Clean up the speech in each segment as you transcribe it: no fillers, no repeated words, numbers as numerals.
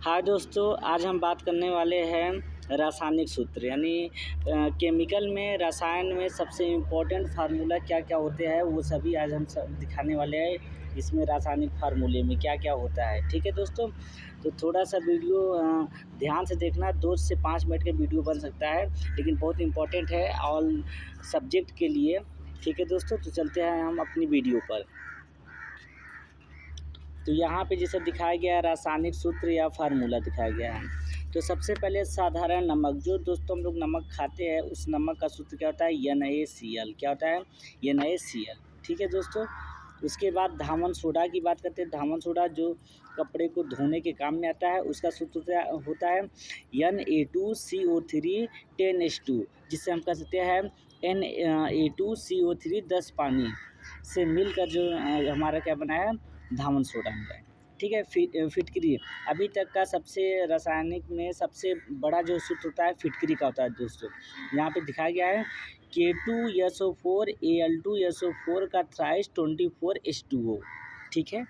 हाय दोस्तों, आज हम बात करने वाले हैं रासायनिक सूत्र यानी केमिकल में रसायन में सबसे इम्पोर्टेंट फार्मूला क्या-क्या होते हैं वो सभी आज हम सब दिखाने वाले हैं। इसमें रासायनिक फार्मूले में क्या-क्या होता है, ठीक है दोस्तों। तो थोड़ा-सा वीडियो ध्यान से देखना, 2 से 5 मिनट का वीडियो बन सकता है, लेकिन बहुत इम्पोर्टेंट है ऑल सब्जेक्ट के लिए, ठीक है दोस्तों। तो चलते हैं हम अपनी वीडियो पर। तो यहाँ पे जैसे दिखाया गया है रासायनिक सूत्र या फार्मूला दिखाया गया है। तो सबसे पहले साधारण नमक, जो दोस्तों हम लोग नमक खाते हैं उस नमक का सूत्र क्या होता है, NaCl। क्या होता है, NaCl, ठीक है दोस्तों। उसके बाद धामन सोडा की बात करते हैं। धामन सोडा जो कपड़े को धोने के काम में आता है, उसका सूत्र होता है Na2CO3 10H2, जिससे हम कह सकते हैं Na2CO3 10 पानी से मिलकर जो हमारा क्या बना है, धामन सोडा मिला है, ठीक है। फिटकरी, अभी तक का सबसे रासायनिक में सबसे बड़ा जो सूत्र होता है फिटकरी का होता है दोस्तों। यहाँ पे दिखाया गया है K2SO4 Al2SO4 का थ्राइस 24H2O, ठीक है।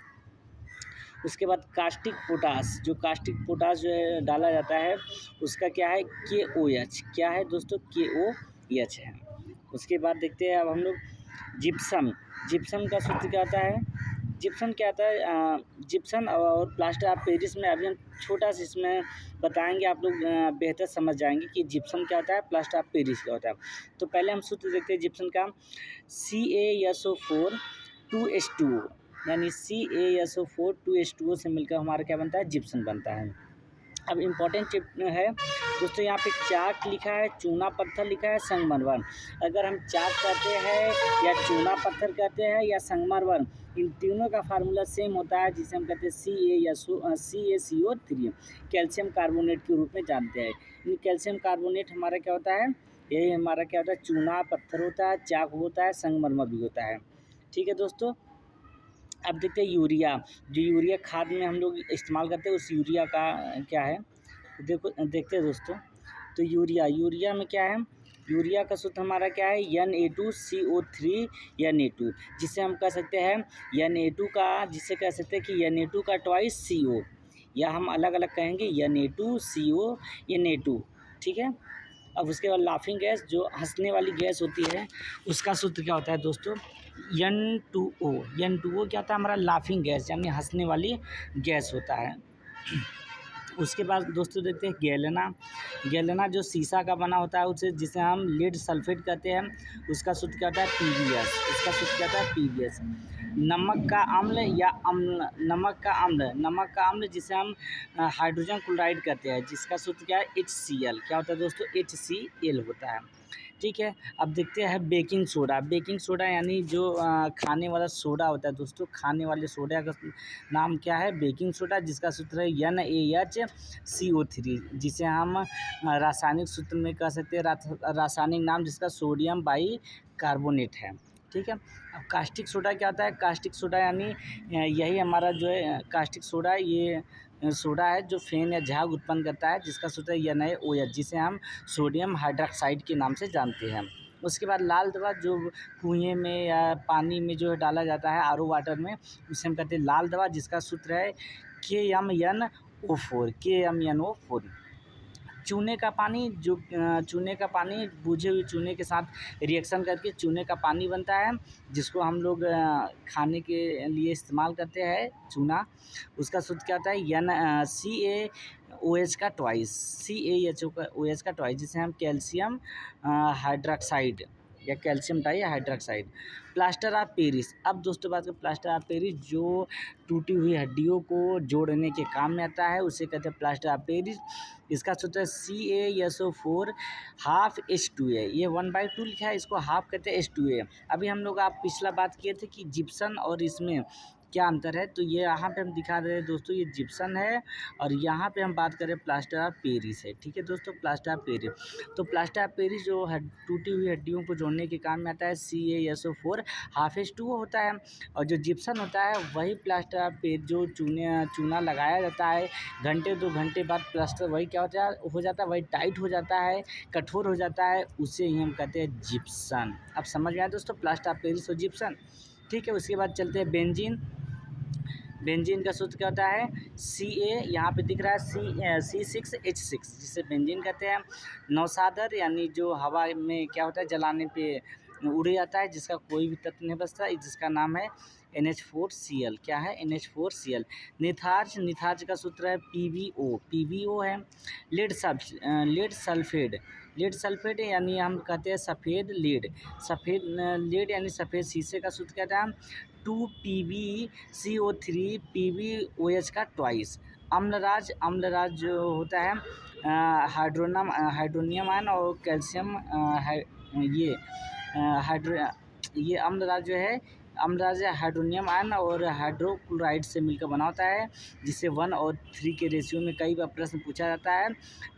उसके बाद कास्टिक पोटास, जो कास्टिक पोटास जो है डाला जाता है उसका क्या है, KOH। क्या है दोस्तों, KOH है। उसके बाद देखते हैं अब हम लोग जिप्सम। जिप्सम का सूत्र क्या होता है, जिप्सम क्या आता है, जिप्सम और प्लास्टर ऑफ पेरिस में अभी हम छोटा सा इसमें बताएंगे, आप लोग बेहतर समझ जाएंगे कि जिप्सम क्या होता है, प्लास्टर ऑफ पेरिस क्या होता है। तो पहले हम सूत्र देखते हैं जिप्सम का, CaSO4 2H2O, यानी CaSO4 2H2O से मिलकर हमारा क्या बनता है, जिप्सम बनता है। अब इम्पोर्टेंट है दोस्तों, यहाँ पे चाक लिखा है, चूना पत्थर लिखा है, संगमरमर। अगर हम चाक कहते हैं या चूना पत्थर कहते हैं या संगमरमर, इन तीनों का फार्मूला सेम होता है, जिसे हम कहते हैं CaCO3, कैल्शियम कार्बोनेट के रूप में जानते हैं। कैल्शियम कार्बोनेट हमारा क्या होता है, यही हमारा क्या होता है, चूना पत्थर होता है, चाक होता है, संगमरमर भी होता है, ठीक है दोस्तों। अब देखते हैं यूरिया, जो यूरिया खाद में हम लोग इस्तेमाल करते हैं उस यूरिया का क्या है, देखते हैं दोस्तों। तो यूरिया में क्या है, यूरिया का सूत्र हमारा क्या है, Na2CO3 Na2, जिसे हम कह सकते हैं Na2 का, जिसे कह सकते हैं कि Na2 का ट्वाइस CO, या हम अलग अलग कहेंगे Na2CO Na2, ठीक है। अब उसके बाद लाफिंग गैस, जो हंसने वाली गैस होती है, उसका सूत्र क्या होता है दोस्तों, N2O। N2O क्या होता है, हमारा लाफिंग गैस यानी हंसने वाली गैस होता है। उसके बाद दोस्तों देखते हैं गैलेना जो शीशा का बना होता है उसे, जिसे हम लेड सल्फेट कहते हैं, उसका सूत्र क्या होता है, PbS। उसका सूत्र क्या होता है, PbS। नमक का अम्ल जिसे हम हाइड्रोजन क्लोराइड कहते हैं, जिसका सूत्र क्या है, HCl। क्या होता है दोस्तों, HCl होता है, ठीक है। अब देखते हैं बेकिंग सोडा यानी जो खाने वाला सोडा होता है दोस्तों, खाने वाले सोडा का नाम क्या है, बेकिंग सोडा, जिसका सूत्र है NaHCO3, जिसे हम रासायनिक सूत्र में कह सकते हैं, रासायनिक नाम जिसका सोडियम बाई कार्बोनेट है, ठीक है। अब कास्टिक सोडा क्या होता है, कास्टिक सोडा यानी यही हमारा जो है कास्टिक सोडा, ये सोडा है जो फेन या झाग उत्पन्न करता है, जिसका सूत्र है NaOH, जिसे हम सोडियम हाइड्रोक्साइड के नाम से जानते हैं। उसके बाद लाल दवा, जो कुएँ में या पानी में जो है डाला जाता है, RO वाटर में, उसे हम कहते हैं लाल दवा, जिसका सूत्र है KMnO4। चूने का पानी, जो चूने का पानी बुझे हुए चूने के साथ रिएक्शन करके चूने का पानी बनता है, जिसको हम लोग खाने के लिए इस्तेमाल करते हैं, चूना। उसका सूत्र क्या होता है, CaOH का ट्वाइस, जिसे हम कैल्शियम हाइड्रोक्साइड या कैल्शियम डाइहाइड्रोक्साइड। प्लास्टर ऑफ पेरिस, अब दोस्तों बात करें प्लास्टर ऑफ पेरिस, जो टूटी हुई हड्डियों को जोड़ने के काम में आता है, उसे कहते हैं प्लास्टर ऑफ पेरिस। इसका सूत्र है CaSO4 हाफ H2A, ये 1/2 लिखा है, इसको हाफ कहते हैं H2A। अभी हम लोग आप पिछला बात किए थे कि जिप्सन और इसमें क्या अंतर है, तो ये यहाँ पे हम दिखा रहे हैं दोस्तों, ये जिप्सन है और यहाँ पे हम बात करें प्लास्टर ऑफ पेरिस है, ठीक है दोस्तों, प्लास्टर ऑफ पेरिस। तो प्लास्टर ऑफ पेरिस जो टूटी हुई हड्डियों को जोड़ने के काम में आता है, CaSO4 हाफ H2O होता है। और जो जिप्सन होता है वही प्लास्टर ऑफ पेरिस, जो चूना लगाया जाता है, घंटे 2 घंटे बाद प्लास्टर वही क्या हो जाता है, वही टाइट हो जाता है, कठोर हो जाता है, उसे ही हम कहते हैं जिप्सन। अब समझ में आया दोस्तों, प्लास्टर ऑफ पेरिस और जिप्सन, ठीक है। उसके बाद चलते हैं बेंजीन। बेंजीन का सूत्र क्या होता है Ca, यहाँ पे दिख रहा है C6H6, जिसे बेंजीन कहते हैं। नौसादर यानी जो हवा में क्या होता है जलाने पे उड़ जाता है, जिसका कोई भी तत्व नहीं बचता, जिसका नाम है NH4Cl। क्या है NH4Cl। निथार्ज का सूत्र है PbO है। लेड सल्फेट यानी हम कहते हैं सफ़ेद लेड यानी सफ़ेद शीशे का सूत्र कहता है 2PbCO3 PbOH का ट्वाइस। अम्लराज जो होता है हाइड्रोनियम आयन और कैल्शियम ये अम्लराज हाइड्रोनियम आयन और हाइड्रोक्लोराइड से मिलकर बना होता है, जिसे 1 और 3 के रेशियो में कई बार प्रश्न पूछा जाता है,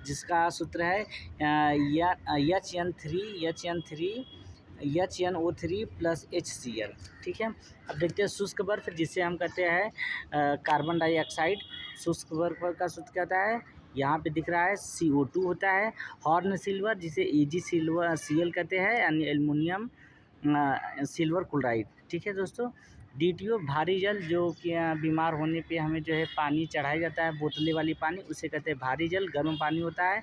जिसका सूत्र है HNO3 प्लस HCl। ठीक है। अब देखते हैं शुष्क बर्फ, जिसे हम कहते हैं कार्बन डाइऑक्साइड। शुष्क बर्फ का सूत्र क्या होता है, यहाँ पे दिख रहा है CO2 होता है। हॉर्न सिल्वर, जिसे AgCl कहते हैं, यानी एल्युमिनियम सिल्वर क्लोराइड। ठीक है दोस्तों। DTO भारी जल, जो कि बीमार होने पे हमें जो है पानी चढ़ाया जाता है, बोतले वाली पानी, उसे कहते हैं भारी जल। गर्म पानी होता है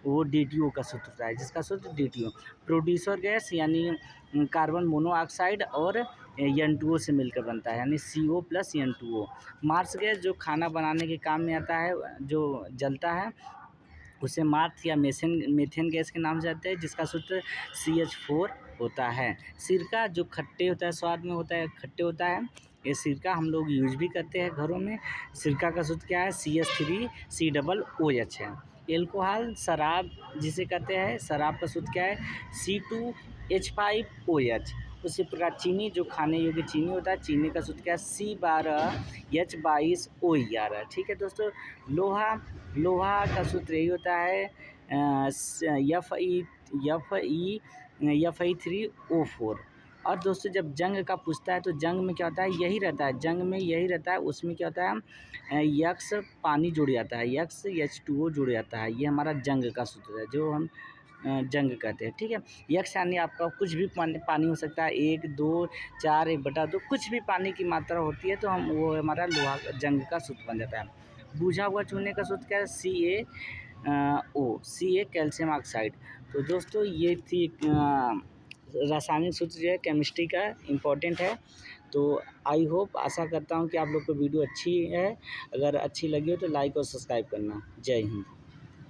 वो DTO का सूत्र होता है, जिसका सूत्र DTO। प्रोड्यूसर गैस यानी कार्बन मोनोऑक्साइड और N2O से मिलकर बनता है, यानी CO plus N2O। Marsh gas जो खाना बनाने के काम में आता है, जो जलता है, उसे मार्थ या मेथेन गैस के नाम से आते हैं, जिसका सूत्र CH4 होता है। सिरका जो खट्टे होता है, स्वाद में होता है, खट्टे होता है, ये सिरका हम लोग यूज भी करते हैं घरों में। सिरका का सूत्र क्या है CH3COOH है। एल्कोहल शराब जिसे कहते हैं, शराब का सूत्र क्या है C2H5OH। उसी प्रकार चीनी जो खाने योग्य चीनी होता है, चीनी का सूत्र क्या है C12H22OER। ठीक है दोस्तों। लोहा का सूत्र यही होता है Fe3O4। और दोस्तों जब जंग का पूछता है तो जंग में क्या होता है, यही रहता है, उसमें क्या होता है यक्स पानी जुड़ जाता है, यक्स H2O जुड़ जाता है। ये हमारा जंग का सूत्र है, जो हम जंग कहते हैं। ठीक है। यक्स यानी आपका कुछ भी पानी हो सकता है, 1, 2, 4, 1/2, कुछ भी पानी की मात्रा होती है तो हम वो हमारा लोहा जंग का सूत्र बन जाता है। बुझा हुआ चूने का सूत्र क्या है Ca कैल्शियम ऑक्साइड। तो दोस्तों ये थी रासायनिक सूत्र जो है केमिस्ट्री का इम्पोर्टेंट है। तो आई होप, आशा करता हूँ कि आप लोग को वीडियो अच्छी है। अगर अच्छी लगी हो तो लाइक और सब्सक्राइब करना। जय हिंद।